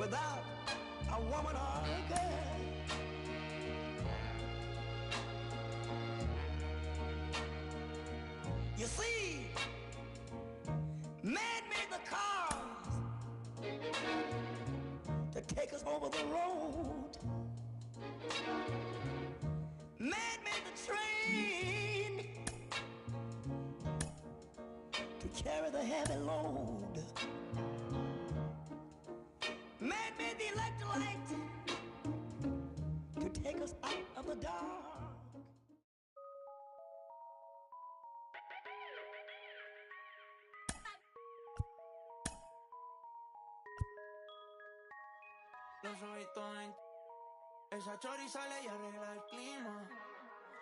without a woman or a girl. You see, man made the cars to take us over the road. Man made the train to carry the heavy load. Man made the electric light to take us out of the dark. Los ojitos en... Esa chori sale y arregla el clima.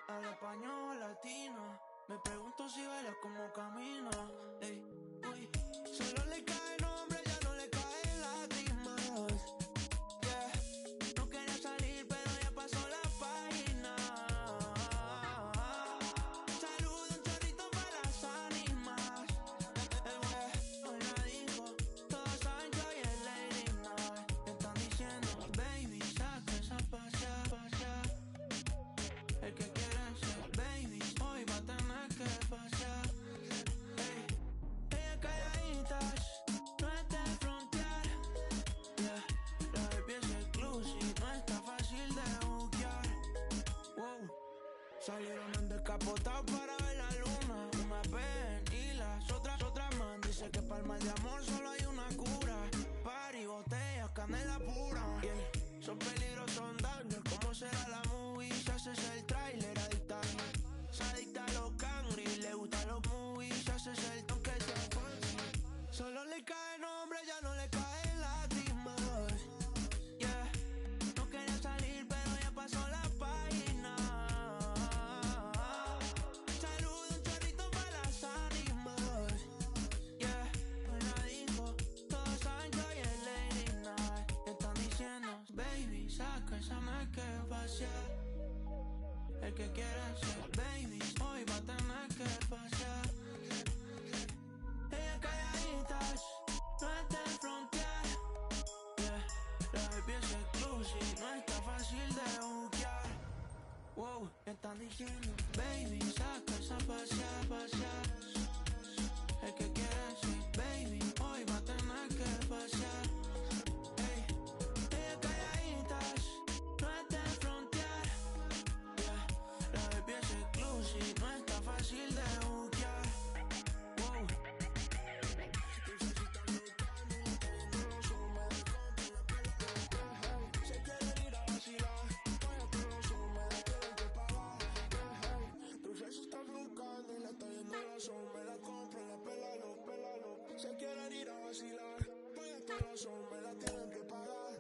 Habla español, latina. Me pregunto si baila como camina. Ey, uy. Solo le cae nombre, ya no le caen lágrimas. Yeah. No quería salir, pero ya pasó la página. Saludo un chorrito para las ánimas. Hoy la dijo, todos saben que hoy es Lady Night. Están diciendo, baby, saca esa pasea. El que quiera ser baby, hoy va a tener que pasear. Ey, ella calladita, no es de frontear. Yeah, la baby es exclusive, no está fácil de buquear. Wow, salieron en descapotado para ver la luna. Una ven y las otras man. Dice que para el mal de amor solo hay una cura. Party, botellas, canela pura. Yeah, son peligros, son daños. ¿Cómo será la movie? Se hace el trailer, adicta. Se adicta a los cangri, le gustan los movies. Se hace el toque de fancy. Solo le cae nombre, ya no le caen lágrimas. Yeah, no quería salir, pero ya pasó la página. Saludo un chorrito para las ánimas. Yeah, hoy la dijo, todos saben que hoy es Lady Night. Están diciendo, baby, saca esa no hay que pasear. El que quiera ser baby, hoy va a tener que pasear. Ella calladita, no es de frontear. Yeah, la baby es exclusive, no está fácil de buquear. Wow, están diciendo, baby, saca esa pasear. El que quiera ser baby, hoy va a tener que pasear. Ey, ella calladita, no es de frontear. Yeah, la baby es exclusive, no está fácil de buquear. Wow. Se quieren ir a vacilar, vaya todos me la tienen que pagar. Dulce se están buscando y la está yendo la sombra, la compran, la pélalo. Se quieren ir a vacilar, vaya todos me la tienen que pagar.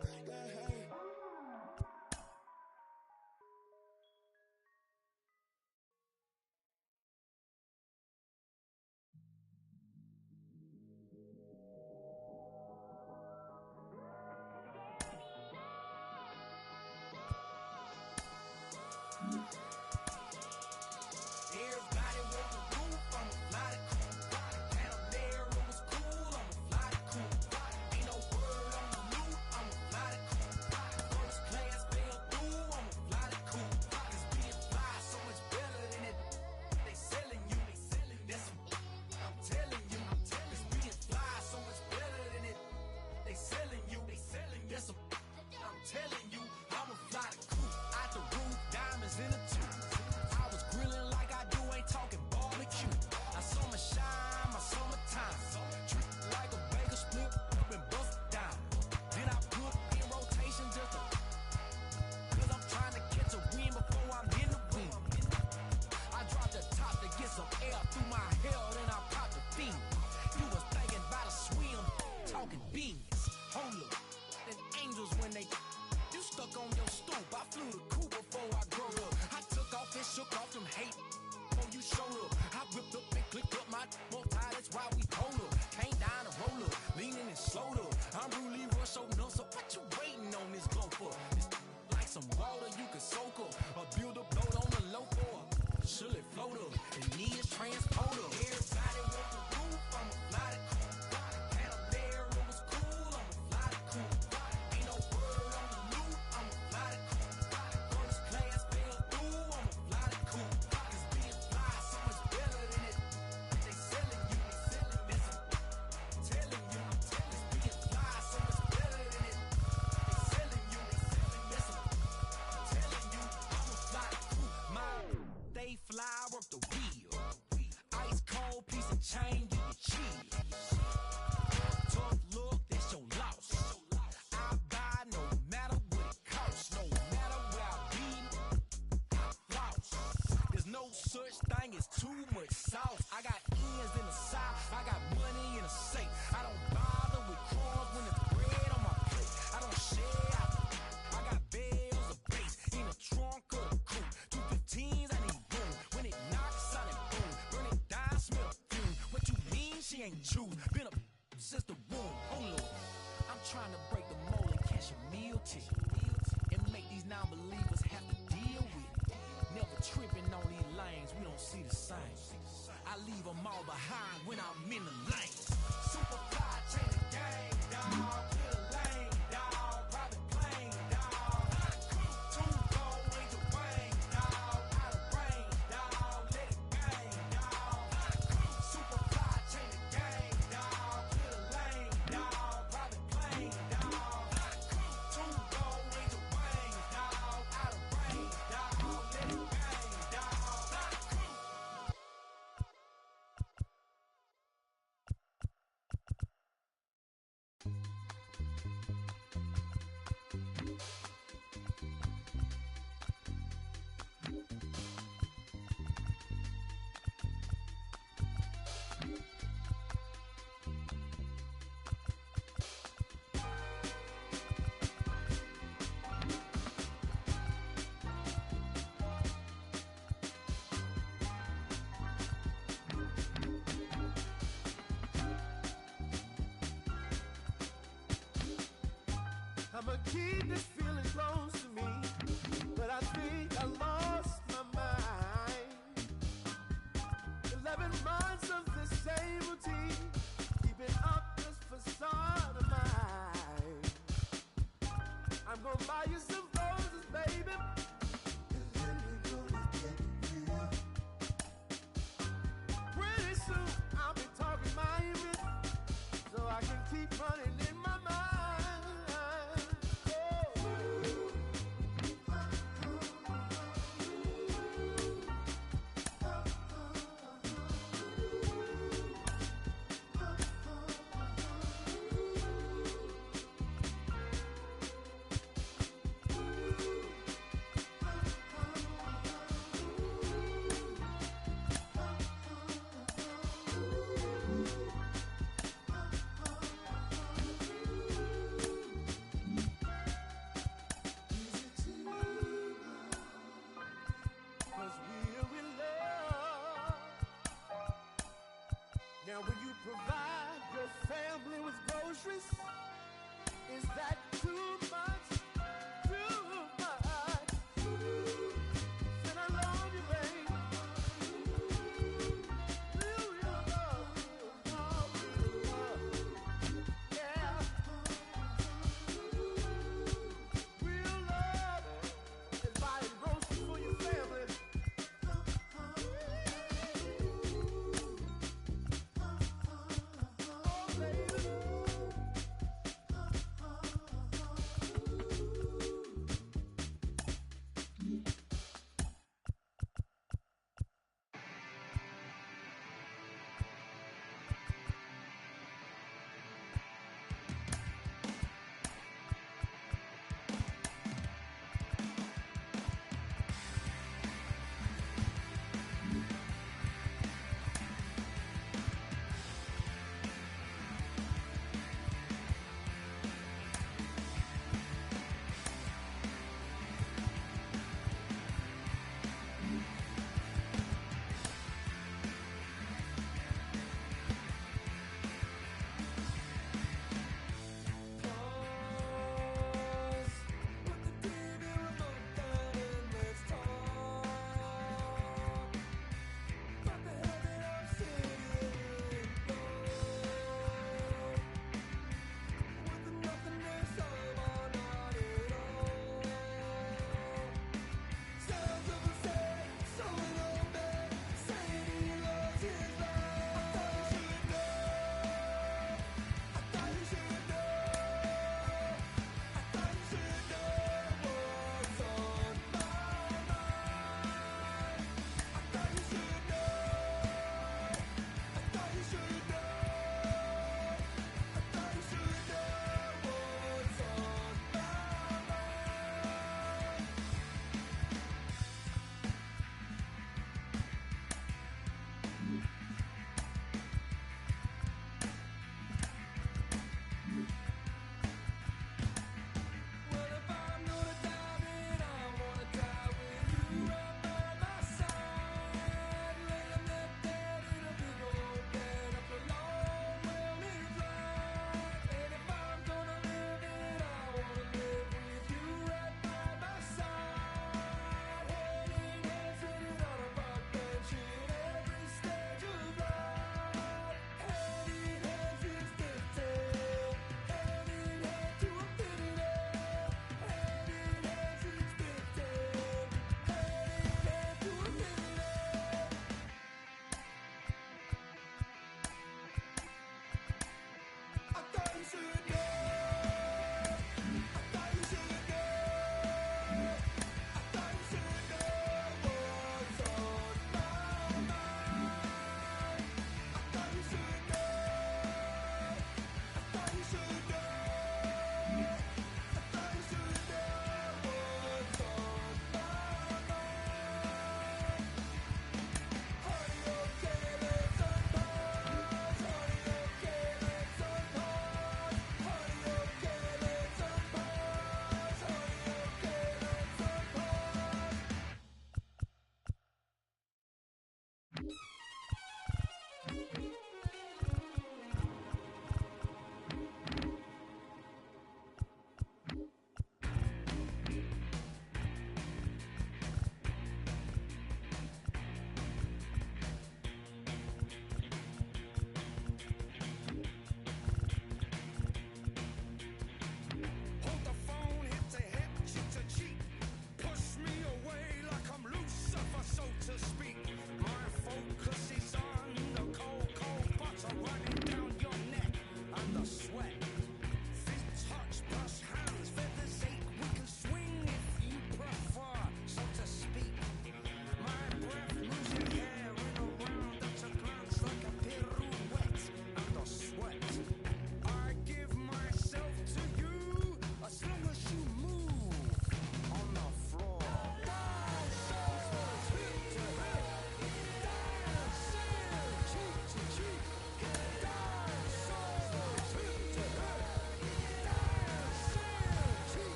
Everybody want the roof, I'ma fly the coop. Panamera, it was cool, I'ma fly the coop. Ain't no word on the loop, I'ma fly the coop. First class fell through, I'ma fly the coop. Cause being fly so much better than it. They selling you, that's I'm telling you. Cause being fly so much better than it. They selling you, that's I'm telling you. I'ma fly the coop. Out the roof, diamonds in the tube. I was grilling like I do, ain't talking barbecue. I summer shine, my summertime. Treat like a bagel split up and bust it down. Then I put in rotation just to, cause I'm trying to catch a wind before I'm in the wind. I dropped the top to get some air through my hair, then I popped the thing. You was thinking about a swim, talking beans. Hold up, and angels when they... You stuck on your stoop, I flew the coop before I grew up. I took off and shook off them hate before you showed up. I ripped up and clicked up my more tie, that's why we hold up. Came down and roll up, leaning and slowed up. I'm really rush so nuts, so what you waiting on this glow for? It's like some water you can soak up, or build a boat on the low for. Should it float up, and need is transport up. Everybody want the roof, I'ma fly the coop. Panamera, it was cool, I'ma fly the coop. ain't choose. Been a since the womb, oh Lord. I'm trying to break the mold and catch a meal ticket. And make these non-believers have to deal with it. Never tripping on these lanes, we don't see the same. I leave them all behind when I'm in the lane. Super fly, change the game, dawg. Clear the lane, dawg. Private plane, dawg. Two gold Ranger wings, dawg. Out of range, dawg. Let it gang, dawg. Super fly, change the game, dawg. Clear the lane, dawg. Private plane, dawg. Two gold Ranger wings, dawg. Out of range, dawg. Let it gang, dawg. I'ma keep this feeling close to me, but I think I lost my mind. 11 months of the same routine, keeping up this facade of mine. I'm gonna buy you some roses, baby, and then we're gonna get real. Pretty soon I'll be talking my image, so I can keep running in my mind.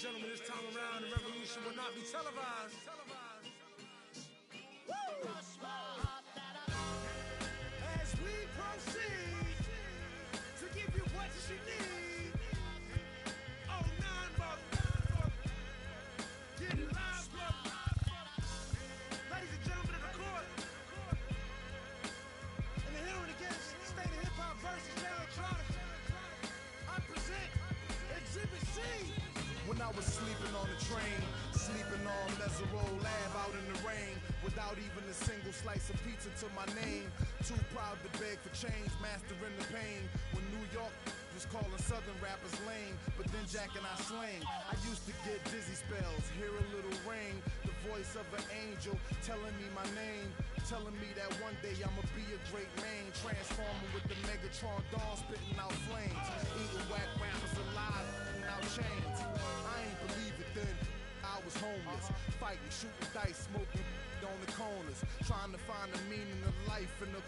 Gentlemen, this time around, the revolution will not be televised. Woo! As we proceed to give you what you need. Oh, 9 bucks. Get it live, brother. Ladies and gentlemen of the court. In the hearing against State of Hip Hop versus Electronic, I present Exhibit C. When I was sleeping on the train, sleeping on Mesereau Lab out in the rain, without even a single slice of pizza to my name. Too proud to beg for change, mastering the pain. When New York was calling Southern rappers lame, but then Jack and I slang. I used to get dizzy spells, hear a little rain. The voice of an angel telling me my name, telling me that one day I'ma be a great man, transforming with the Megatron dawn, spitting out flames, eating whack rappers alive, and out chains. I ain't believe it then. I was homeless, fighting, shooting dice, smoking on the corners, trying to find the meaning of life in the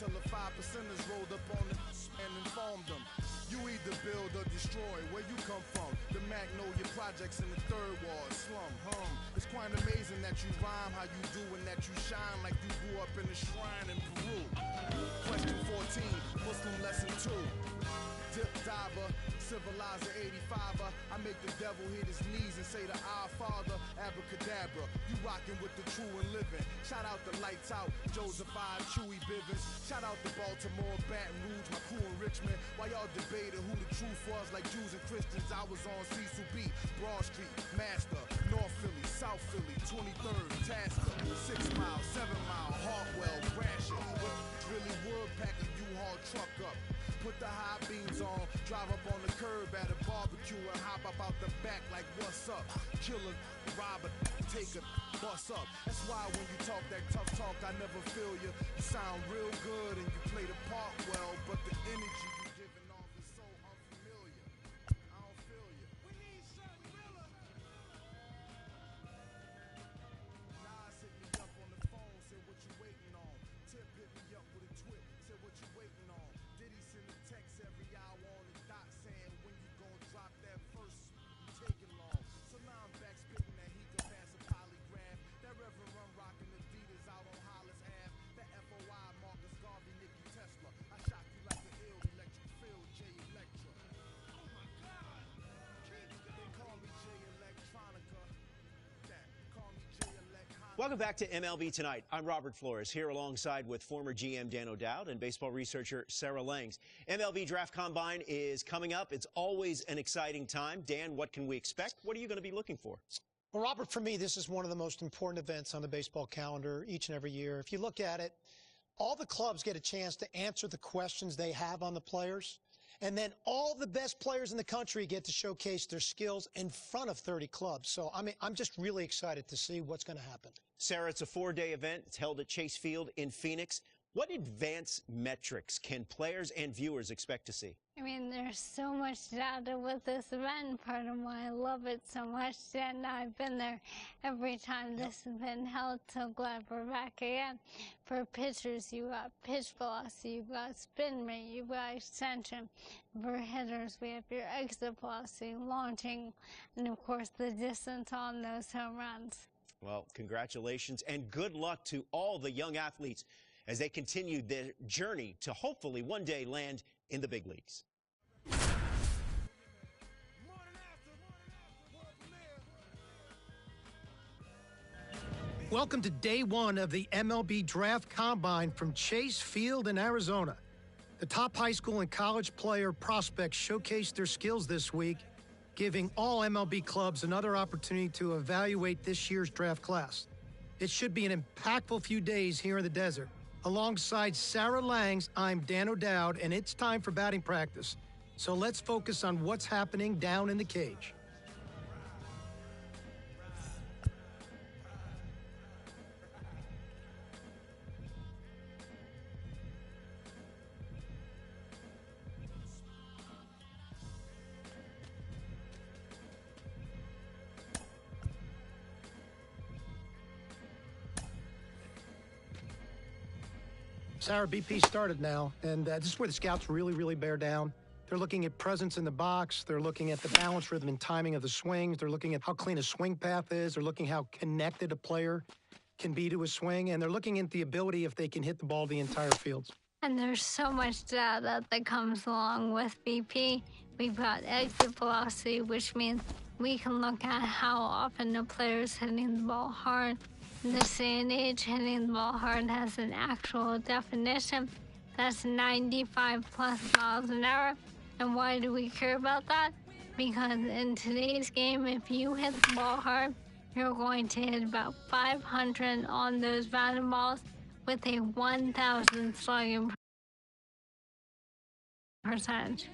till the 5%ers rolled up on the and informed them. You either build or destroy. Where you come from? The Magnolia Projects in the third ward slum. It's quite amazing that you rhyme how you do and that you shine like you grew up in a shrine in Peru. Question 14, Muslim lesson 2. Dip diver, civilizer 85er. I make the devil hit his knees and say to our Father, abracadabra. You rockin' with the true and living. Shout out the Lights Out, Joseph I, Chewy Bivens. Shout out to Baltimore, Baton Rouge, my crew in Richmond. While y'all debated who the truth was, like Jews and Christians, I was on Cecil B, Broad Street, Master, North Philly, South Philly, 23rd, Tasker, 6 Mile, 7 Mile, Hartwell, crashing. Really would pack a U-Haul truck up. Put the high beams on, drive up on the curb at a barbecue and hop up out the back like what's up? Killer, robber, take a bus up. That's why when you talk that tough talk, I never feel you. You sound real good and you play the part well, but the energy you giving off is so unfamiliar. I don't feel you. We need something realer. Nas hit me up on the phone, said what you waiting on. Tip hit me up with a twit, said what you waiting on. Diddy send a text every hour on the dot saying when you gon' drop that first, you taking long. So now I'm back spitting that he could pass a polygraph. That Reverend Run rockin' Adidas out on Hollis Ave. That FOI Marcus Garvey, Nicky Tesla. I shot you like an ill electric field, J Electra. Oh my God. Keep They going. call me J Electronica. That call me J Electronica. Welcome back to MLB Tonight. I'm Robert Flores, here alongside with former GM Dan O'Dowd and baseball researcher Sarah Langs. MLB Draft Combine is coming up. It's always an exciting time. Dan, what can we expect? What are you going to be looking for? Well, Robert, for me, this is one of the most important events on the baseball calendar each and every year. If you look at it, all the clubs get a chance to answer the questions they have on the players. And then all the best players in the country get to showcase their skills in front of 30 clubs. So, I mean, I'm just really excited to see what's going to happen. Sarah, it's a 4-day event. It's held at Chase Field in Phoenix. What advanced metrics can players and viewers expect to see? I mean, there's so much data with this event, part of why I love it so much, and I've been there every time this has been held, so glad we're back again. For pitchers, you got pitch velocity, you've got spin rate, you've got extension. For hitters, we have your exit velocity, launching, and of course the distance on those home runs. Well, congratulations and good luck to all the young athletes as they continue their journey to hopefully one day land in the big leagues. More than after. World premiere. Welcome to day one of the MLB Draft Combine from Chase Field in Arizona. The top high school and college player prospects showcased their skills this week, giving all MLB clubs another opportunity to evaluate this year's draft class. It should be an impactful few days here in the desert. Alongside Sarah Langs, I'm Dan O'Dowd, and it's time for batting practice. So let's focus on what's happening down in the cage. Sarah, BP started now, and this is where the scouts really bear down. They're looking at presence in the box. They're looking at the balance, rhythm, and timing of the swings. They're looking at how clean a swing path is. They're looking how connected a player can be to a swing, and they're looking at the ability if they can hit the ball the entire field. And there's so much data that comes along with BP. We've got exit velocity, which means we can look at how often the player's hitting the ball hard. In this day and age, hitting the ball hard has an actual definition. That's 95 plus miles an hour. And why do we care about that? Because in today's game, if you hit the ball hard, you're going to hit about 500 on those batting balls with a 1,000 slugging percentage.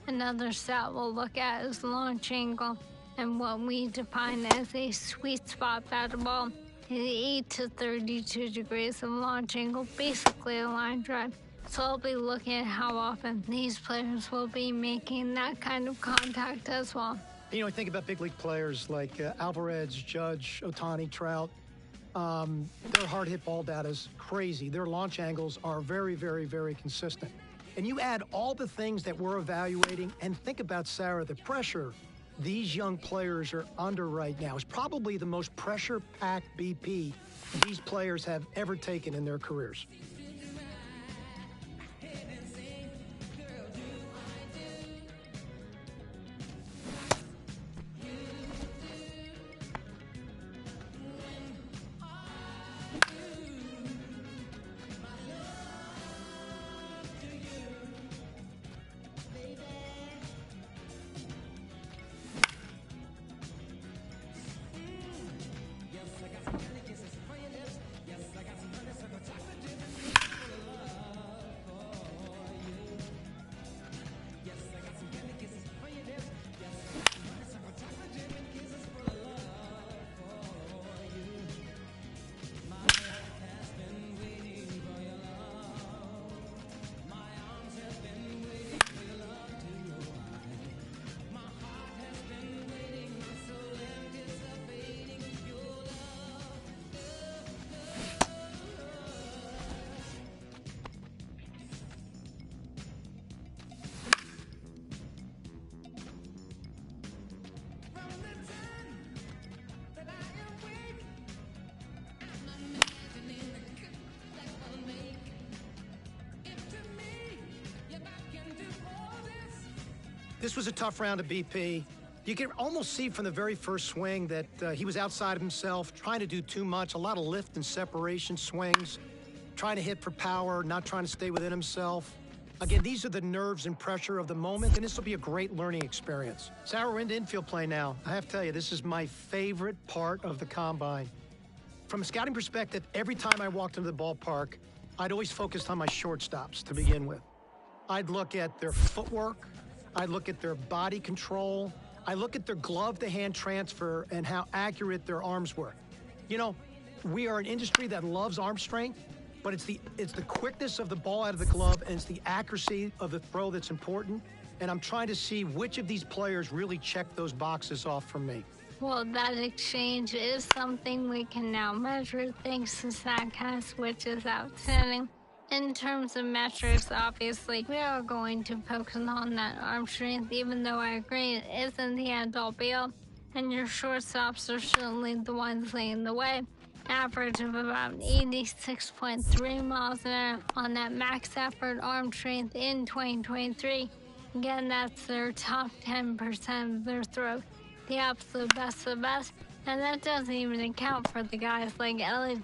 Another stat we'll look at is launch angle. and what we define as a sweet spot batted ball is 8 to 32 degrees of launch angle, basically a line drive. So I'll be looking at how often these players will be making that kind of contact as well. You know, I think about big league players like Alvarez, Judge, Otani, Trout. Their hard hit ball data is crazy. Their launch angles are very, very, very consistent. And you add all the things that we're evaluating, and think about, Sarah, the pressure these young players are under right now is probably the most pressure-packed BP these players have ever taken in their careers. This was a tough round of BP. You can almost see from the very first swing that he was outside of himself, trying to do too much, a lot of lift and separation swings, trying to hit for power, not trying to stay within himself. Again, these are the nerves and pressure of the moment, and this will be a great learning experience. Sarah, we're into infield play now. I have to tell you, this is my favorite part of the combine. From a scouting perspective, every time I walked into the ballpark, I'd always focused on my shortstops to begin with. I'd look at their footwork. I'd look at their body control. I look at their glove-to-hand transfer and how accurate their arms were. You know, we are an industry that loves arm strength, but it's the quickness of the ball out of the glove and it's the accuracy of the throw that's important. And I'm trying to see which of these players really check those boxes off for me. Well, that exchange is something we can now measure thanks to StatCast, which is outstanding. In terms of metrics, obviously, we are going to focus on that arm strength, even though I agree it isn't the end-all be-all, and your shortstops are certainly the ones leading the way. Average of about 86.3 miles an hour on that max effort arm strength in 2023. Again, that's their top 10% of their throw, the absolute best of the best, and that doesn't even account for the guys like Ellie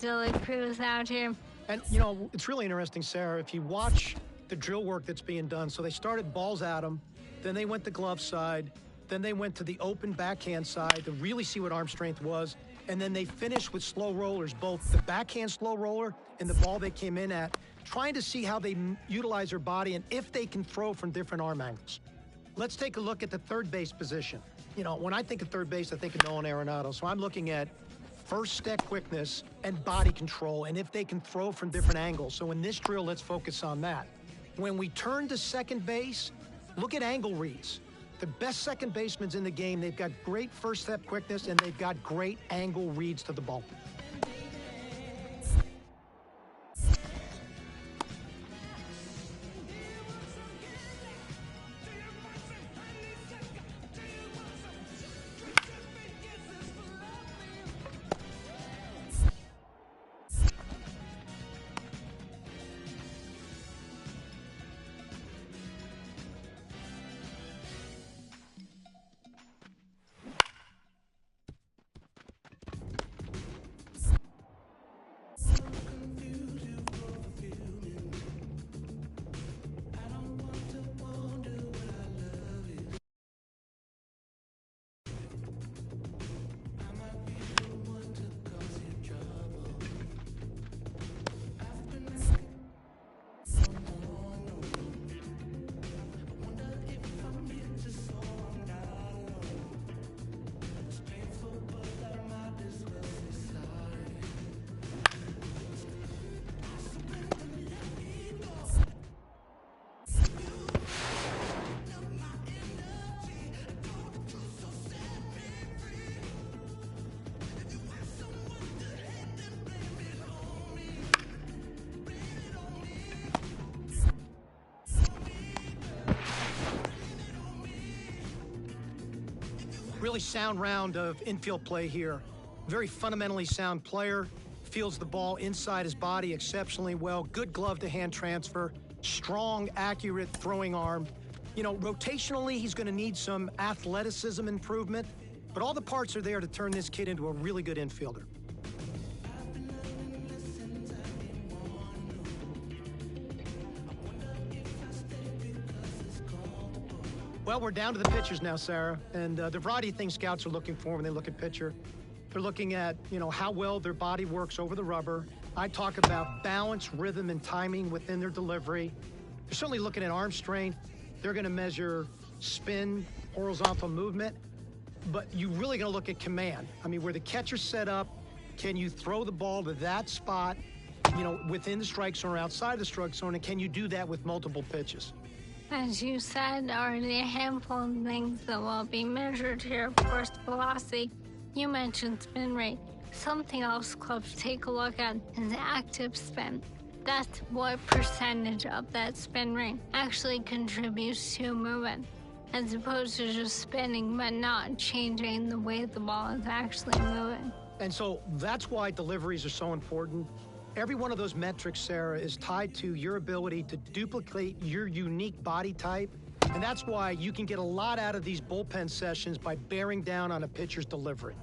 Cruz out here. And, you know, it's really interesting, Sarah, if you watch the drill work that's being done. So they started balls at them, then they went to glove side, then they went to the open backhand side to really see what arm strength was, and then they finished with slow rollers, both the backhand slow roller and the ball they came in at, trying to see how they utilize their body and if they can throw from different arm angles. Let's take a look at the third base position. You know, when I think of third base, I think of Nolan Arenado. So I'm looking at first step quickness and body control, and if they can throw from different angles. So in this drill, let's focus on that. When we turn to second base, look at angle reads. The best second basemen in the game, they've got great first step quickness, and they've got great angle reads to the ball. really sound round of infield play here. Very fundamentally sound player, fields the ball inside his body exceptionally well, good glove-to-hand transfer, strong, accurate throwing arm. You know, rotationally, he's going to need some athleticism improvement, but all the parts are there to turn this kid into a really good infielder. Well, we're down to the pitchers now, Sarah, and the variety of things scouts are looking for when they look at pitcher. They're looking at, you know, how well their body works over the rubber. I talk about balance, rhythm, and timing within their delivery. They're certainly looking at arm strength. They're going to measure spin, horizontal movement, but you're really going to look at command. I mean, where the catcher's set up, can you throw the ball to that spot, you know, within the strike zone or outside the strike zone, and can you do that with multiple pitches? As you said, already a handful of things that will be measured here. First, velocity. You mentioned spin rate. Something else clubs take a look at is active spin. That's what percentage of that spin rate actually contributes to movement, as opposed to just spinning but not changing the way the ball is actually moving. And so that's why deliveries are so important. Every one of those metrics, Sarah, is tied to your ability to duplicate your unique body type. And that's why you can get a lot out of these bullpen sessions by bearing down on a pitcher's delivery.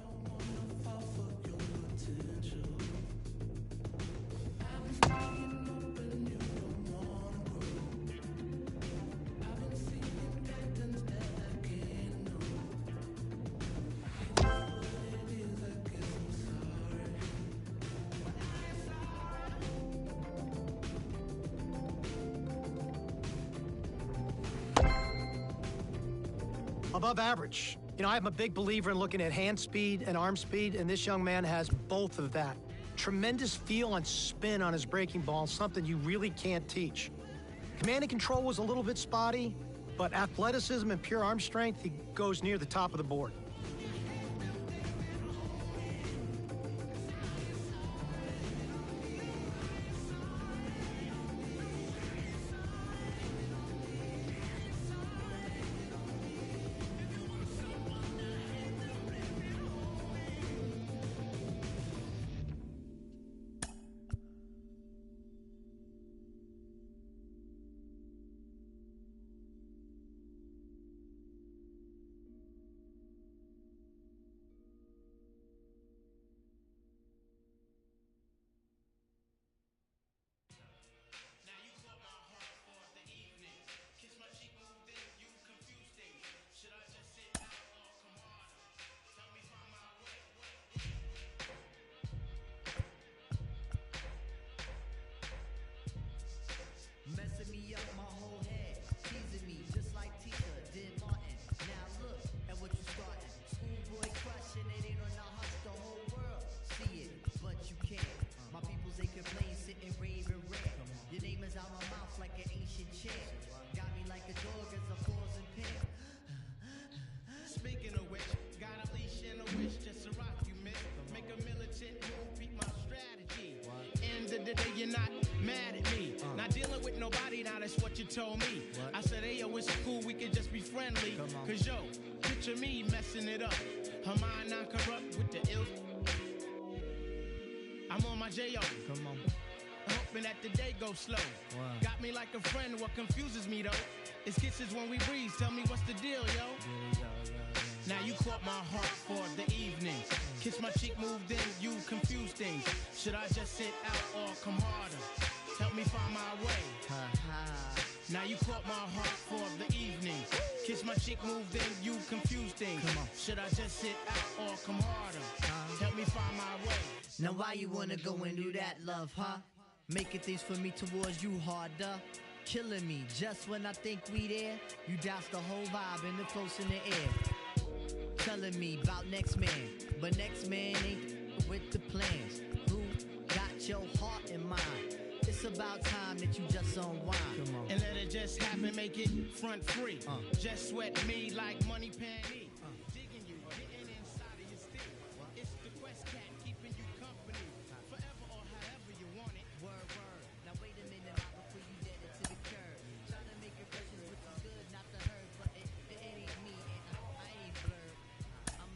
Above average. You know, I'm a big believer in looking at hand speed and arm speed, and this young man has both of that. Tremendous feel and spin on his breaking ball, something you really can't teach. Command and control was a little bit spotty, but athleticism and pure arm strength, he goes near the top of the board. You're not mad at me. Not dealing with nobody, now that's what you told me. What? I said, hey, yo, it's cool, we can just be friendly. Cause, yo, picture me messing it up. Her mind not corrupt with the ill. I'm on my J.O. Come on. Hoping that the day goes slow. Wow. Got me like a friend, what confuses me, though, is kisses when we breathe. Tell me what's the deal, yo? Now you caught my heart for the evening. Kiss my cheek, moved in, you confuse things. Should I just sit out or come harder? Help me find my way. Now you caught my heart for the evening. Kiss my cheek, moved in, you confuse things. Should I just sit out or come harder? Help me find my way. Now why you wanna go and do that, love, huh? Making things for me towards you harder. Killing me just when I think we there. You douse the whole vibe and the close in the air. Telling me about next man, but next man ain't with the plans. Who got your heart in mind? It's about time that you just unwind. And let it just happen, make it front free. Just sweat me like money panty. Digging you, getting inside of your stick. It's the Quest Cat keeping you company. Forever or however you want it. Word, word. Now wait a minute, before you dead it to the curb. Trying to make impressions with the good, not the hurt, but it ain't me, and I ain't blurred. I'm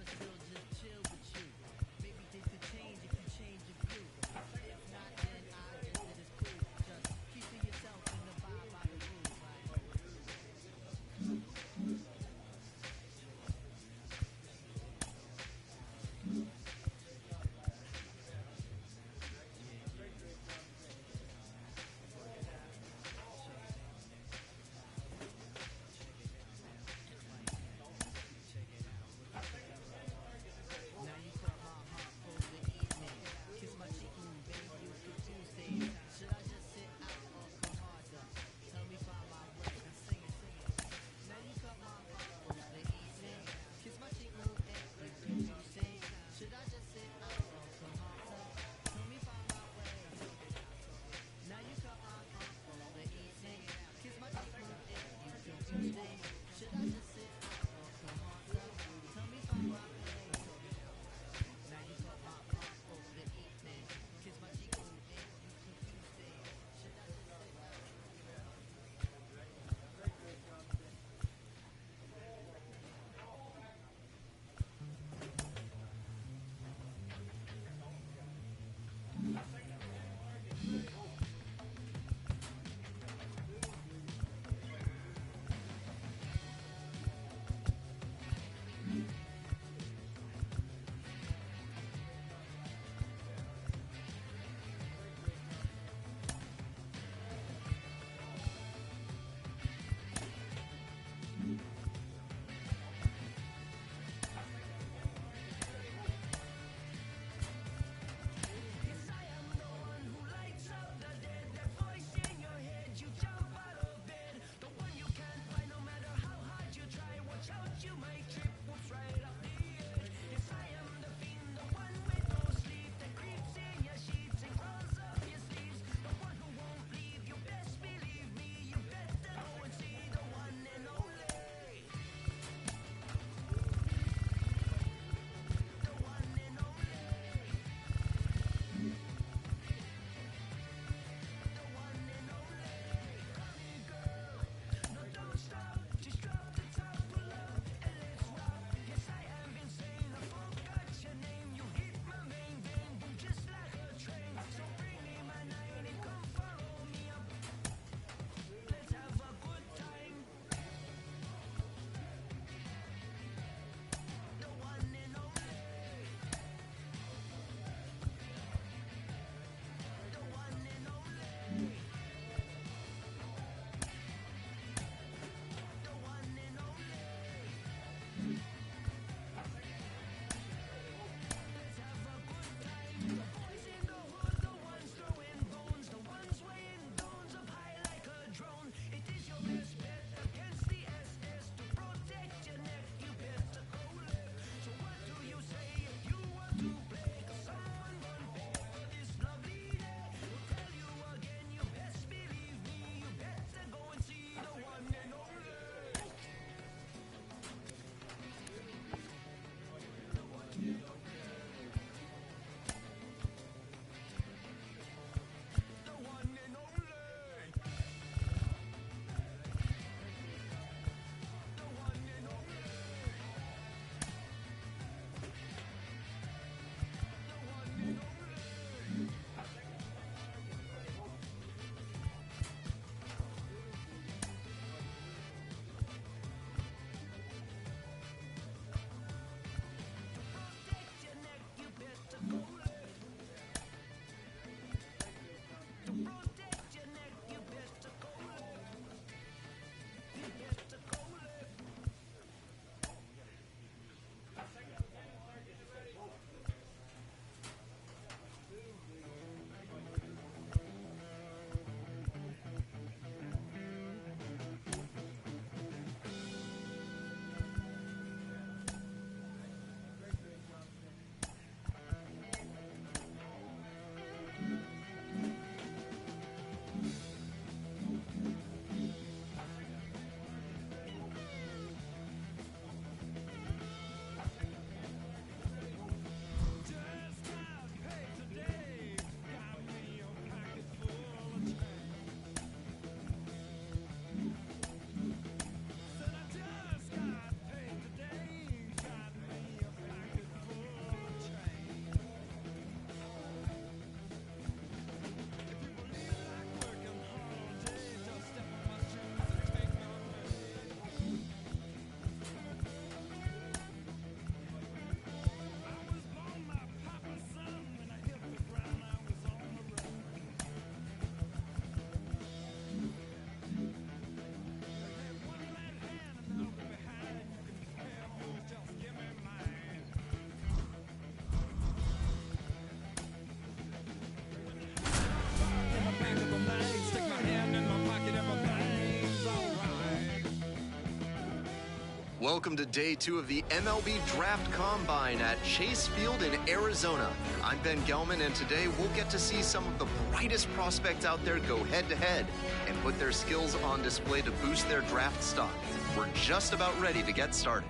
Welcome to day 2 of the MLB Draft Combine at Chase Field in Arizona. I'm Ben Gelman, and today we'll get to see some of the brightest prospects out there go head-to-head and put their skills on display to boost their draft stock. We're just about ready to get started.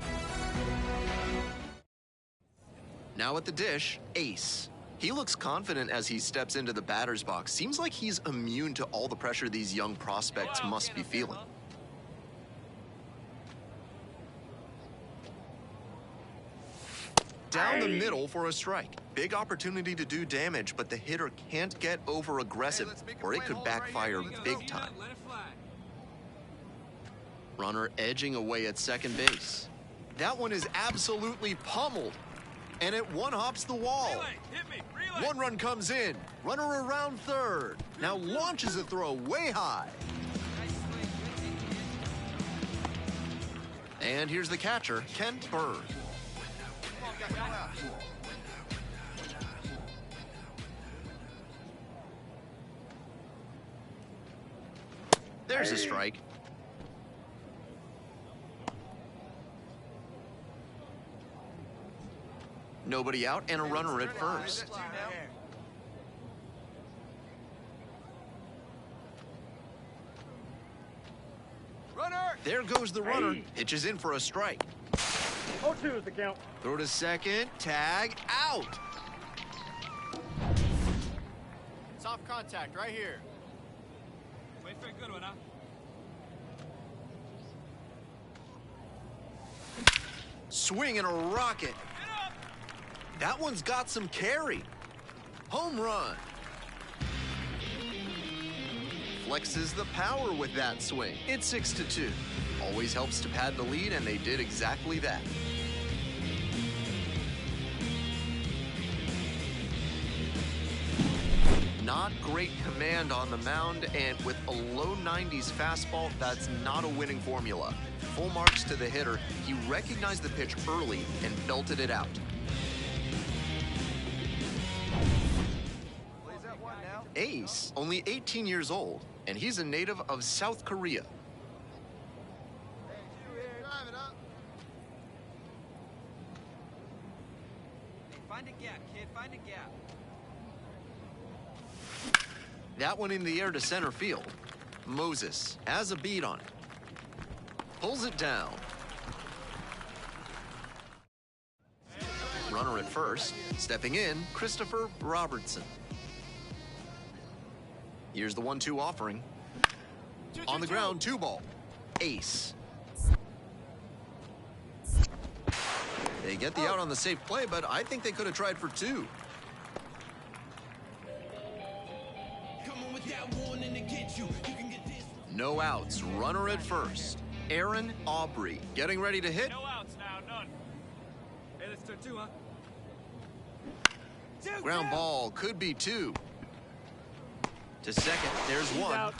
Now at the dish, Ace. He looks confident as he steps into the batter's box. Seems like he's immune to all the pressure these young prospects must be feeling. Down the middle for a strike. Big opportunity to do damage, but the hitter can't get over aggressive or it could backfire big time. Runner edging away at second base. That one is absolutely pummeled, and it one-hops the wall. One run comes in. Runner around third. Now launches a throw way high. And here's the catcher, Kent Berg. There's a strike. Nobody out and a runner at first. There goes the runner. Pitches in for a strike. 0-2 is the count. Throw to second. Tag out. Soft contact right here. Wait for a good one, huh? Swing and a rocket. That one's got some carry. Home run. Flexes the power with that swing. It's 6-2. Always helps to pad the lead, and they did exactly that. Not great command on the mound, and with a low 90s fastball, that's not a winning formula. Full marks to the hitter. He recognized the pitch early and belted it out. Ace, only 18 years old, and he's a native of South Korea. Find a gap, kid. Find a gap. That one in the air to center field. Moses has a beat on it. Pulls it down. Runner at first. Stepping in, Christopher Robertson. Here's the 1-2 offering. On the ground, 2-ball. Ace. They get the out on the safe play, but I think they could have tried for 2. No outs. Runner at first. Aaron Aubrey getting ready to hit. No outs now, none. Hey, let's start 2, huh? Ground ball could be 2. To second, there's 1.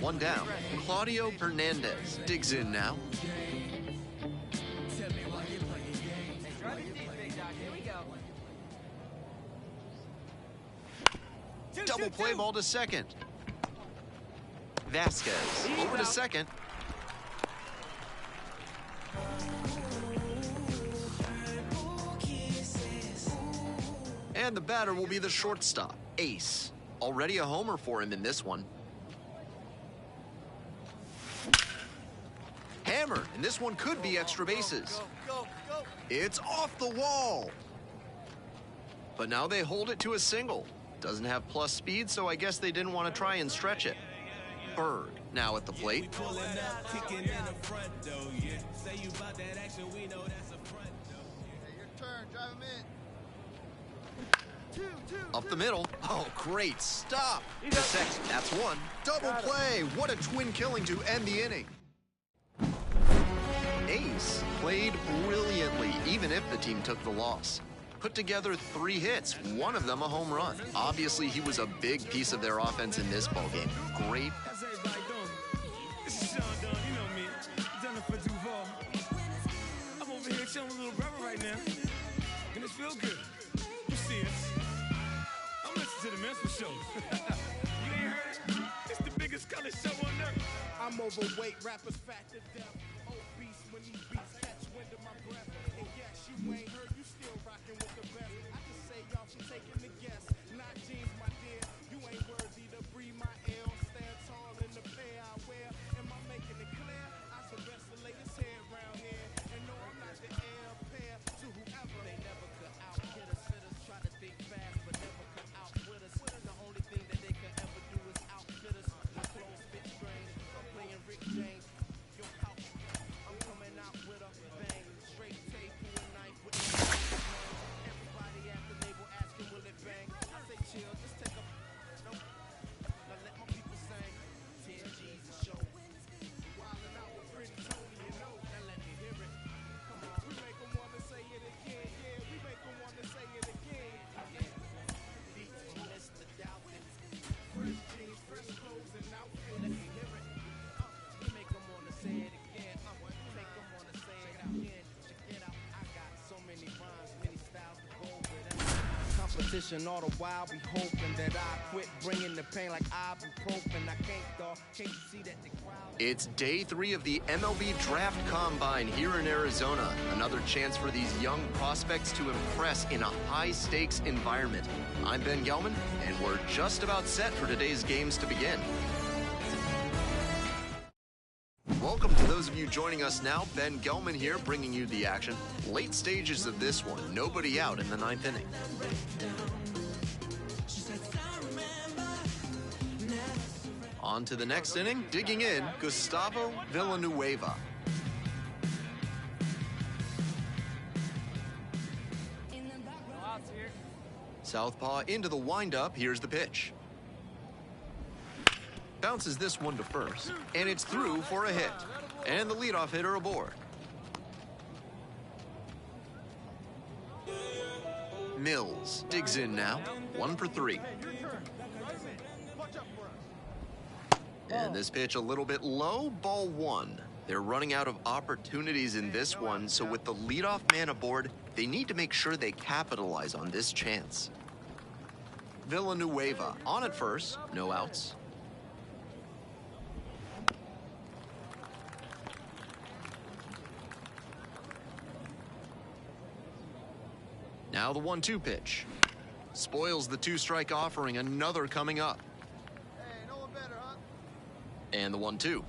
One down. Claudio Hernandez digs in now. Double play ball to second. Vasquez over to second. And the batter will be the shortstop, Ace. Already a homer for him in this one. Hammered, and this one could be extra bases. It's off the wall. But now they hold it to a single. Doesn't have plus speed, so I guess they didn't want to try and stretch it. Berg now at the plate. Up the middle. Oh, great stop. To second, that's 1. Double play. What a twin killing to end the inning. Ace played brilliantly, even if the team took the loss. Put together 3 hits, one of them a home run. Obviously, he was a big piece of their offense in this ballgame. Great. I'm over here showing a little brother right now, and it's feel good. You see us? I'm listening to the Memphis show. You ain't heard it? It's the biggest color show on I'm overweight, rappers fat to death. Obese when these beats catch wind of my breath. And yes, you ain't heard, you still rocking with the best. I just say y'all should taking the guess. Not jeans, my dear. You ain't worthy to breathe my air. Stand tall in the pair I wear. Am I making it clear? I should rest the latest hair around here. And no, I'm not the heir pair to whoever. They never could out-hit us. Sitters try to think fast, but never could outwit us. The only thing that they could ever do is outfit us. The clothes fit strange. I'm playing Rick James. Your couch. I'm coming out with a bang. Straight tape through a knife with no name. Everybody at the label asking, will it bang? I say chill, just take a no. Now let my people sing. 10 G's a show. Wildin' out with Pretty Tony, you know. Now let me hear it. Come on, we make 'em wanna say it again. Yeah, we make 'em wanna say it again. Yeah. Beats from Mr. Doubtin'. Fresh jeans, fresh clothes, and outfit. Let me hear it. We make 'em wanna say it again. We make 'em wanna say it again. Check it out. I got so many rhymes, many styles to go with. Competition all the while be hoping that I quit bringing the pain like ibuprofen. I can't, dog. Can't you see that the crowd? It's day 3 of the MLB Draft Combine here in Arizona. Another chance for these young prospects to impress in a high-stakes environment. I'm Ben Gelman, and we're just about set for today's games to begin. Welcome to those of you joining us now. Ben Gelman here, bringing you the action. Late stages of this one, nobody out in the 9th inning. On to the next inning, digging in, Gustavo Villanueva. Southpaw into the windup, here's the pitch. Bounces this one to first, and it's through for a hit. And the leadoff hitter aboard. Mills digs in now, 1 for 3. And this pitch a little bit low, ball 1. They're running out of opportunities in this one, so with the leadoff man aboard, they need to make sure they capitalize on this chance. Villanueva on at first, no outs. Now the 1-2 pitch. Spoils the 2-strike offering, another coming up. And the 1-2.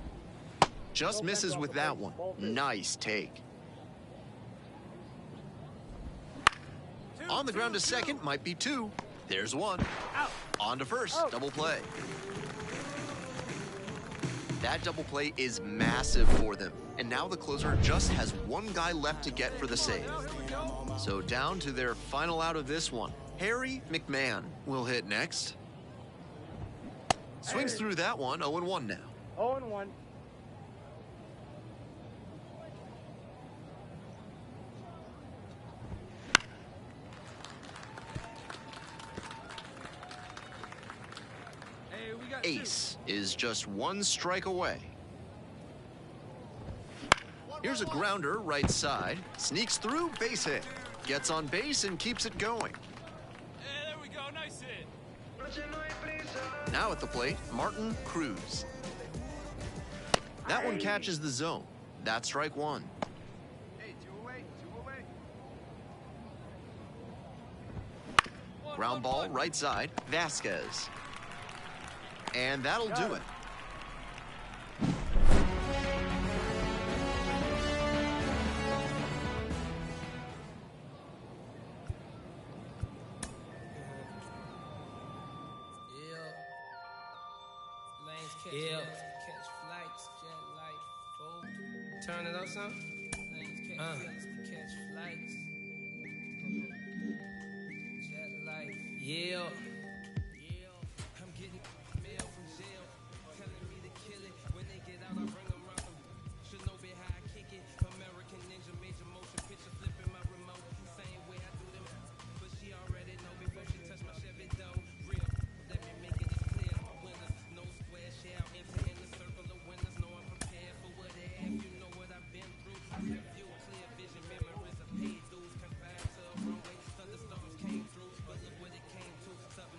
Just misses with that one. Nice take. On the ground to second, might be 2. There's 1. On to first, double play. That double play is massive for them. And now the closer just has 1 guy left to get for the save. So down to their final out of this one. Harry McMahon will hit next. Swings through that one, 0-1 now. 0-1. Ace is just 1 strike away. Here's a grounder right side. Sneaks through, base hit. Gets on base and keeps it going. Hey, there we go. Nice hit. Now at the plate, Martin Cruz. That one catches the zone. That's strike 1. Hey, 2 away, 2 away. Ground ball right side, Vasquez. And that'll do it. Yeah. Catch flights, jet light, fold. Turn it up some. Catch flights. Jet light. Yeah. I'm getting mail from jail. Telling me to kill it. When they get out, I bring them rock them. Should know be how I kick it. American Ninja, major motion picture, flipping my remote. Same way I do them. But she already know before she touch my Chevy though. Real. Let me make it clear. Winners, no square share. Enter in the circle of winners. Know I'm prepared for what they have. You know what I've been through. Review, clear vision, memories of paid dues. Confined to a runway. Thunderstorms came through. But look what it came to. Something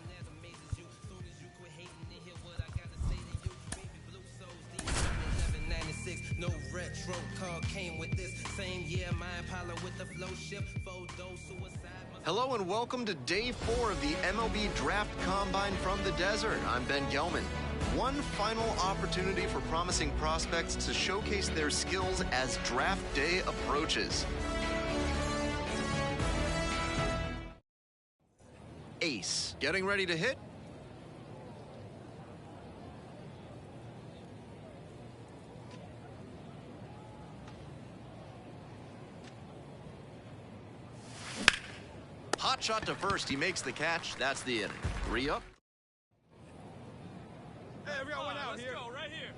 intro called came with this. Same year, my Impala with the flow ship. Photo suicide. Hello and welcome to Day 4 of the MLB Draft Combine from the Desert. I'm Ben Gelman. One final opportunity for promising prospects to showcase their skills as draft day approaches. Ace, getting ready to hit. Hot shot to first. He makes the catch. That's the inning. 3 up. Hey, everyone out Let's here. go, right here.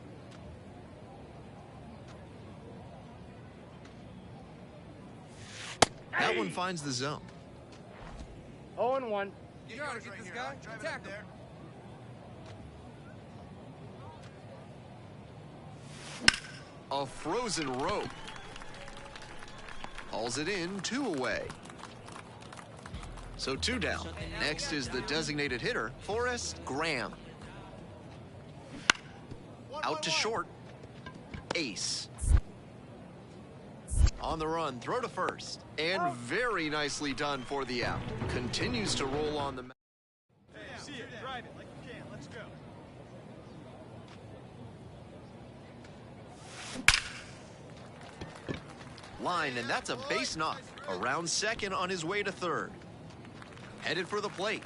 That one finds the zone. 0-1. You gotta get this guy. Attack him. A frozen rope. Hauls it in, 2 away. So 2 down. Next is the designated hitter, Forrest Graham. Out to short. Ace. On the run, throw to first. And very nicely done for the out. Continues to roll on the... Hey, see it. Drive it like you can. Let's go. Line, and that's a base knock. Around second on his way to third. Headed for the plate.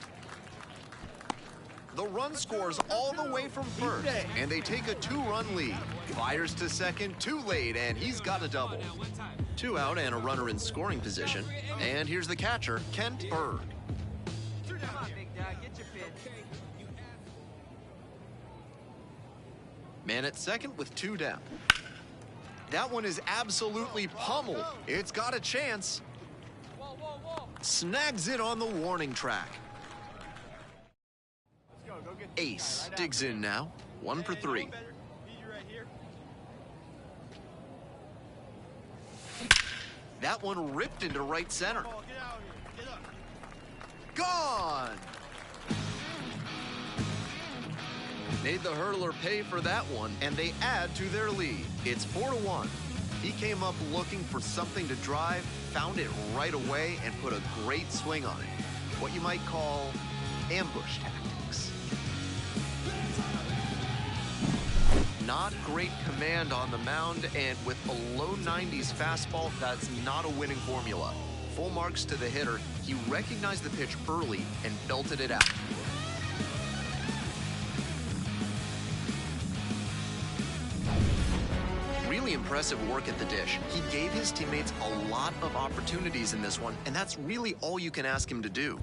The run scores all the way from first, and they take a 2-run lead. Fires to second, too late, and he's got a double. 2 out and a runner in scoring position. And here's the catcher, Kent Berg. Come on, big dog. Get your pitch. Man at second with 2 down. That one is absolutely pummeled. It's got a chance. Snags it on the warning track. Let's go. Go get Ace digs in now. 1 for 3. Need you right here. That one ripped into right center. Ball, get out here. Get up. Gone! Made the hurdler pay for that one, and they add to their lead. It's 4-1. He came up looking for something to drive, found it right away, and put a great swing on it. What you might call ambush tactics. Not great command on the mound, and with a low 90s fastball, that's not a winning formula. Full marks to the hitter. He recognized the pitch early and belted it out. Really impressive work at the dish. He gave his teammates a lot of opportunities in this one, and that's really all you can ask him to do.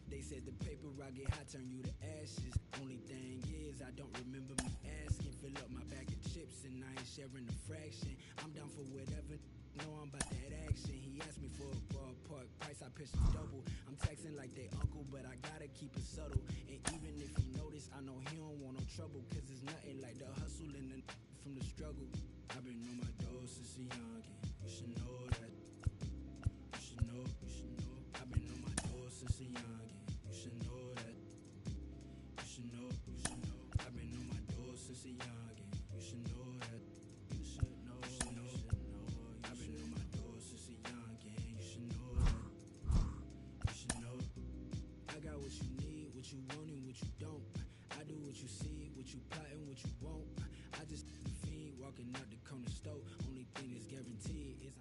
They said the paper I get hot turn you to ashes. Only thing is I don't remember me asking. Fill up my bag of chips and I ain't sharing a fraction. I'm down for whatever. Know I'm about that action. He asked me for a ballpark price. I pitched him double. I'm texting like they uncle, but I gotta keep it subtle. And even if he notice, I know he don't want no trouble. Cause it's nothing like the hustle and the from the struggle. I've been on my door since a youngin'. You should know that. You should know, you should know. I've been on my door since a youngin'. You should know that. You should know, you should know. I've been on my door since a youngin'. You should know that. You should know, you should know. I've been on my door since a youngin'. You should know that. You should know. I got what you need, what you want, and what you don't. I do what you see, what you plot, and what you won't. I just fiend walking out the corner store. Only thing that's guaranteed is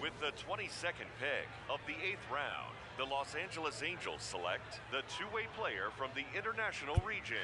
With the 22nd pick of the 8th round, the Los Angeles Angels select the two-way player from the International region.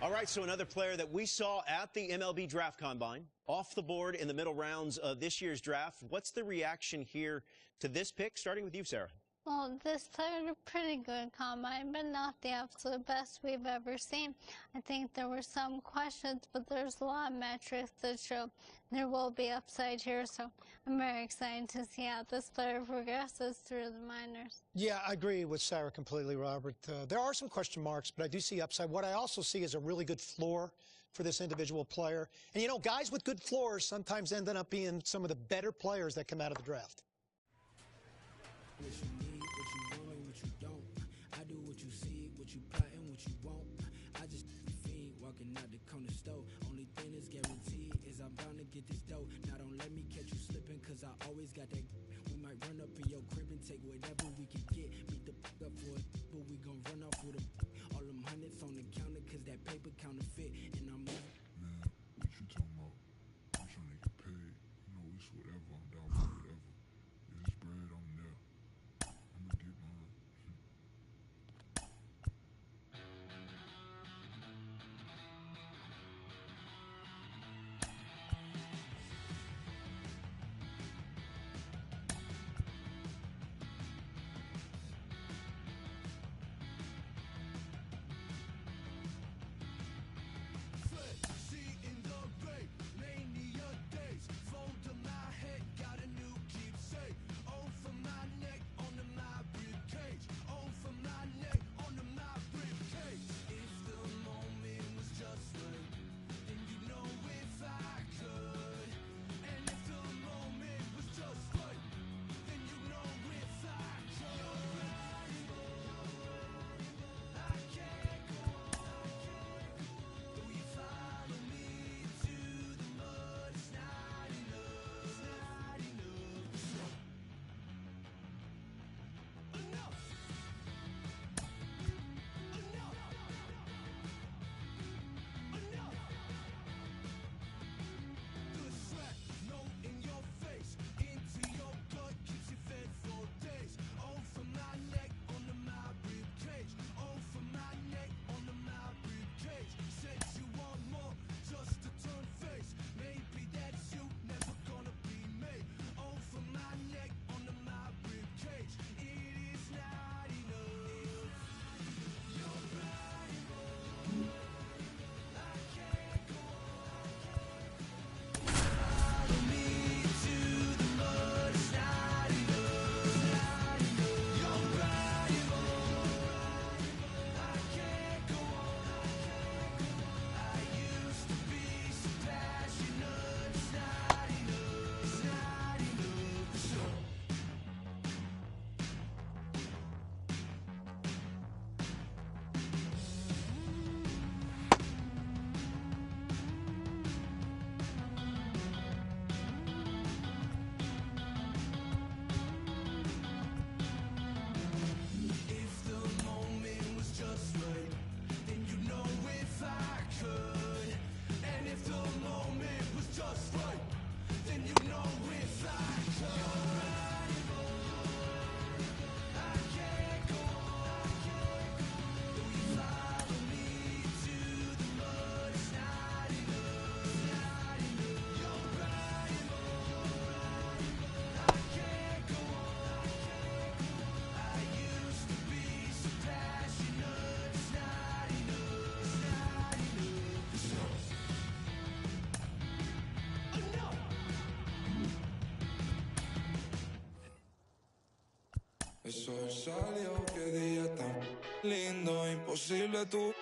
All right, so another player that we saw at the MLB Draft Combine, off the board in the middle rounds of this year's draft. What's the reaction here to this pick? Starting with you, Sarah. Well, this played a pretty good combine, but not the absolute best we've ever seen. I think there were some questions, but there's a lot of metrics that show there will be upside here, so I'm very excited to see how this player progresses through the minors. Yeah, I agree with Sarah completely, Robert. There are some question marks, but I do see upside. What I also see is a really good floor for this individual player. And, you know, guys with good floors sometimes end up being some of the better players that come out of the draft. What you need, what you want, and what you don't. I do what you see, what you plot, and what you won't. I just fiend walking out the corner store. Only thing that's guaranteed is I'm bound to get this dough. Now don't let me catch you slipping, cause I always got that. We might run up in your crib and take whatever we can get. Beat the up for it, but we gon' run off with all them hundreds on the counter, cause that paper counterfeit. And I'm man, what you talking about? I'm trying to get paid. You know, it's whatever. I'm down for whatever. If it's bread, I'm there. I'ma get mine. El sol salió, qué día tan lindo, imposible tú.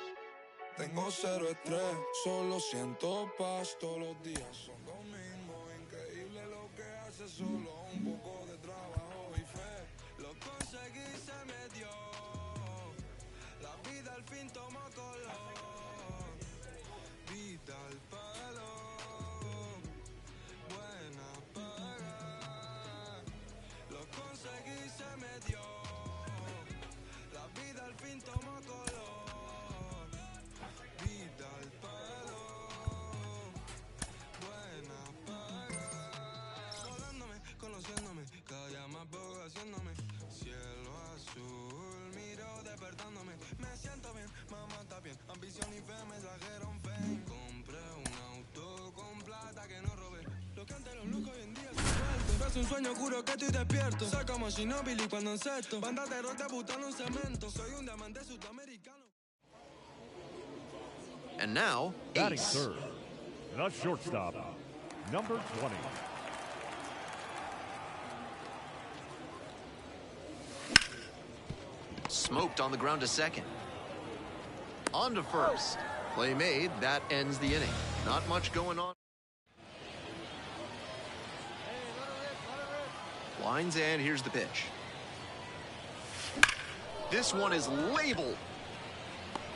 Tengo cero estrés, solo siento paz. Todos los días son lo mismo, increíble lo que hace, solo un poco de trabajo y fe. Lo conseguí, se me dio. La vida al fin tomó color. Vida al palo. Buena paga. Lo conseguí, se me dio. La vida al fin tomó color. Vida al palo. Buena paga. Volándome, conociéndome. Cada día más poco haciéndome. Cielo azul, miro despertándome. Me siento bien, mamá está bien. Ambición y fe, mensajeros parece un sueño, juro que estoy despierto. Soy como Ginobili cuando encesto. Banda de rock debutando en cemento. Soy un diamante sudamericano. And now, batting ace. third, the shortstop, number 20. Smoked on the ground to second. On to first. Play made, that ends the inning. Not much going on. Lines, and here's the pitch. This one is labeled.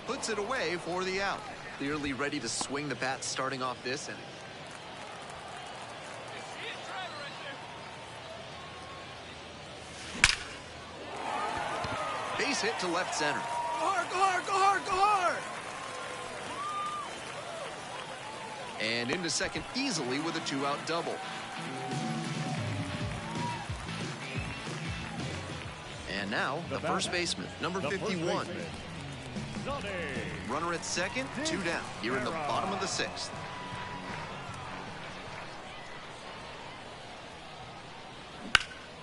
Puts it away for the out. Clearly ready to swing the bat starting off this inning. Base hit to left center. Go hard, go hard, go hard, go hard! And into second easily with a 2-out double. And now, the first baseman, number 51. Runner at second, 2 down, here in the bottom of the 6th.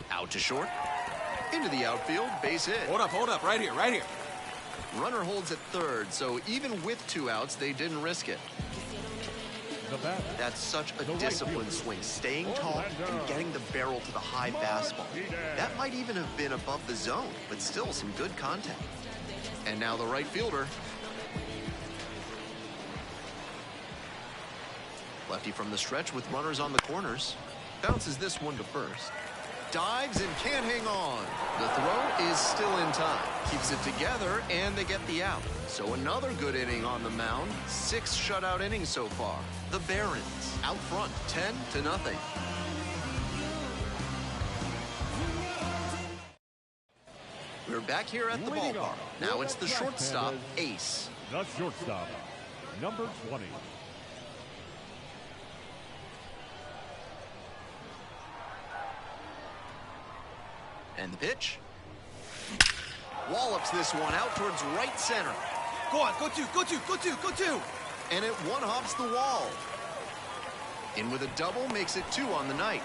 Out to short. Into the outfield, base hit. Hold up, right here, right here. Runner holds at third, so even with 2 outs, they didn't risk it. That's such a disciplined swing, staying tall and getting the barrel to the high fastball. That might even have been above the zone, but still some good contact. And now the right fielder. Lefty from the stretch with runners on the corners. Bounces this one to first. Dives and can't hang on. The throw is still in time. Keeps it together, and they get the out. So another good inning on the mound. 6 shutout innings so far. The Barons out front, 10-0. We're back here at the ballpark. Now it's the shortstop, Ace. The shortstop, number 20. And the pitch. Wallops this one out towards right center. Go on, go two. And it one-hops the wall. In with a double makes it 2 on the night.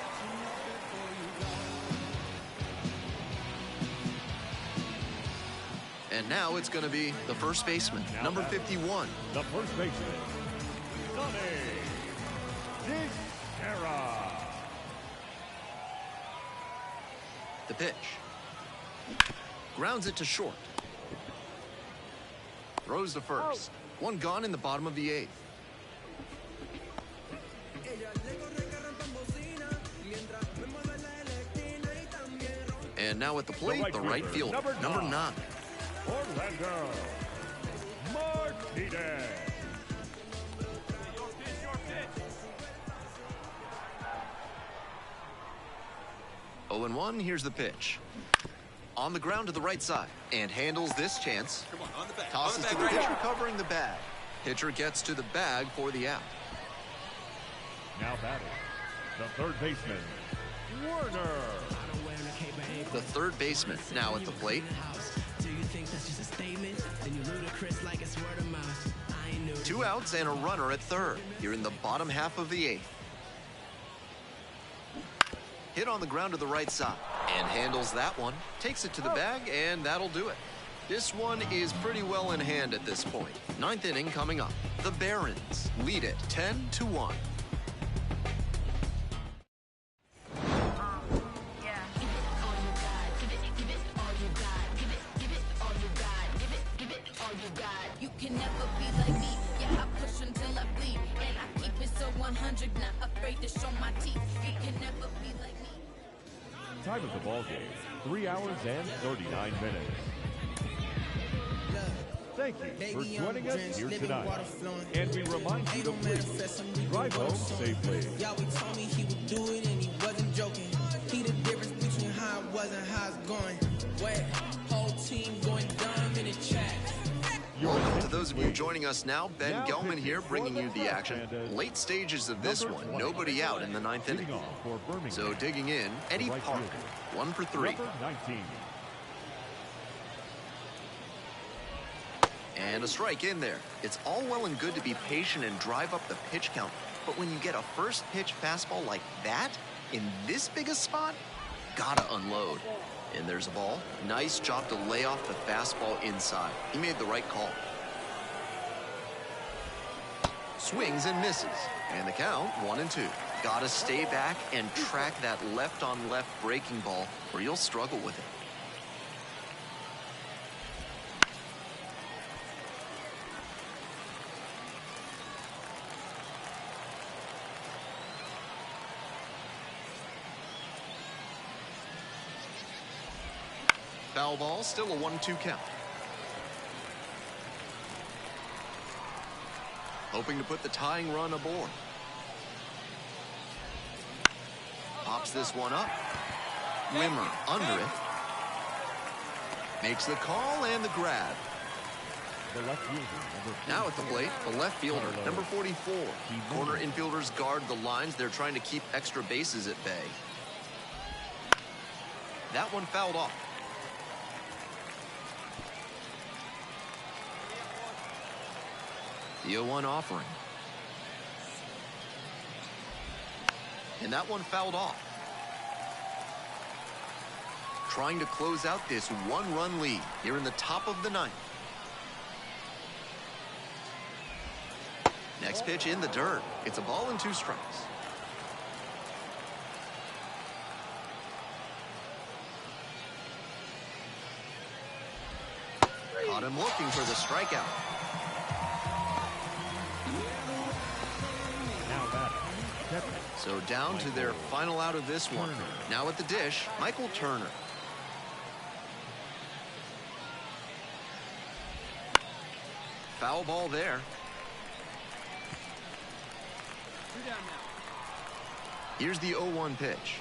And now it's going to be the first baseman, number 51. The first baseman, The pitch. Grounds it to short. Throws to first. 1 gone in the bottom of the 8th. And now at the plate, the right fielder, number 9. Orlando Martinez. Oh, and 1, here's the pitch. On the ground to the right side, and handles this chance. Come on the back. Tosses to the right pitcher here. covering the bag. Pitcher gets to the bag for the out. Now batting, the third baseman, Werner. The third baseman now at the plate. Do you think that's just a statement? Then you ludicrous like it's word of mouth. I ain't new. 2 outs and a runner at third. Here in the bottom half of the 8th. Hit on the ground to the right side. And handles that one. Takes it to the bag, and that'll do it. This one is pretty well in hand at this point. 9th inning coming up. The Barons lead it 10-1. You can never be like me. Yeah, I push until I bleed. And I keep it so 100, not afraid to show my teeth. You can never be like me. Time of the ball game, 3 hours and 39 minutes. Thank you for joining us here tonight. And we remind you to please drive home safely. Y'all told me he would do it and he wasn't joking. He the difference between how it was and how it's going. Wet, whole team going dumb in the chat. Welcome to those of you joining us now. Ben Gelman here, bringing you the action. Late stages of this one, nobody out in the 9th inning. So digging in, Eddie Park, 1 for 3. Number 19. And a strike in there. It's all well and good to be patient and drive up the pitch count, but when you get a first pitch fastball like that, In this biggest spot, gotta unload. And there's a ball. Nice job to lay off the fastball inside. He made the right call. Swings and misses. And the count, 1-2. Gotta stay back and track that left-on-left breaking ball, or you'll struggle with it. Foul ball, still a 1-2 count. Hoping to put the tying run aboard. Pops this one up. Wimmer under it. Makes the call and the grab. The left fielder, now at the plate, the left fielder, number 44. Corner infielders guard the lines. They're trying to keep extra bases at bay. That one fouled off. The 0-1 offering. And that one fouled off. Trying to close out this one-run lead here in the top of the ninth. Next pitch in the dirt. It's a ball and 2 strikes. Caught him looking for the strikeout. So down to their final out of this one. Now at the dish, Michael Turner. Foul ball there. Here's the 0-1 pitch.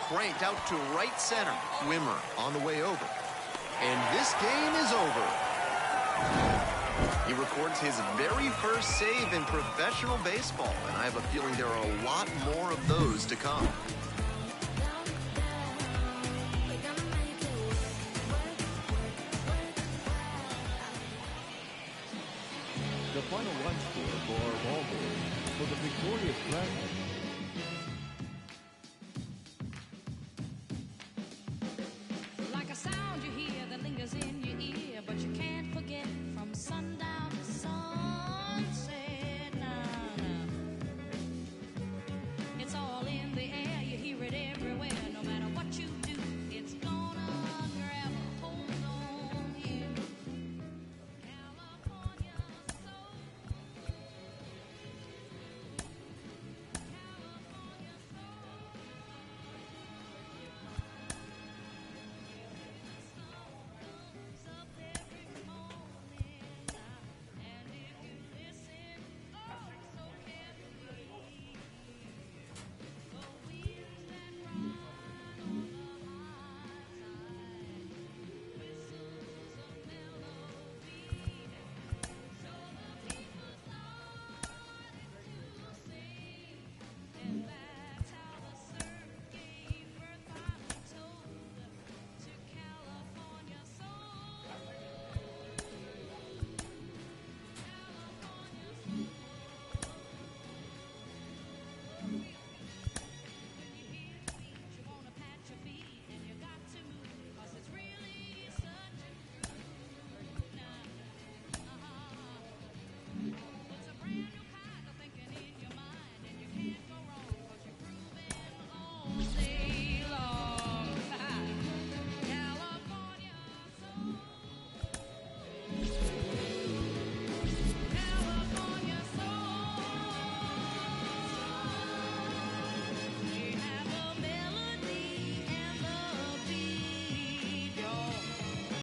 Cranked out to right center. Wimmer on the way over. And this game is over. He records his very first save in professional baseball, and I have a feeling there are a lot more of those to come. The final run score for our ball game for the victorious Dragons. Like a sound you hear that lingers in your ear, but you can't forget from sundown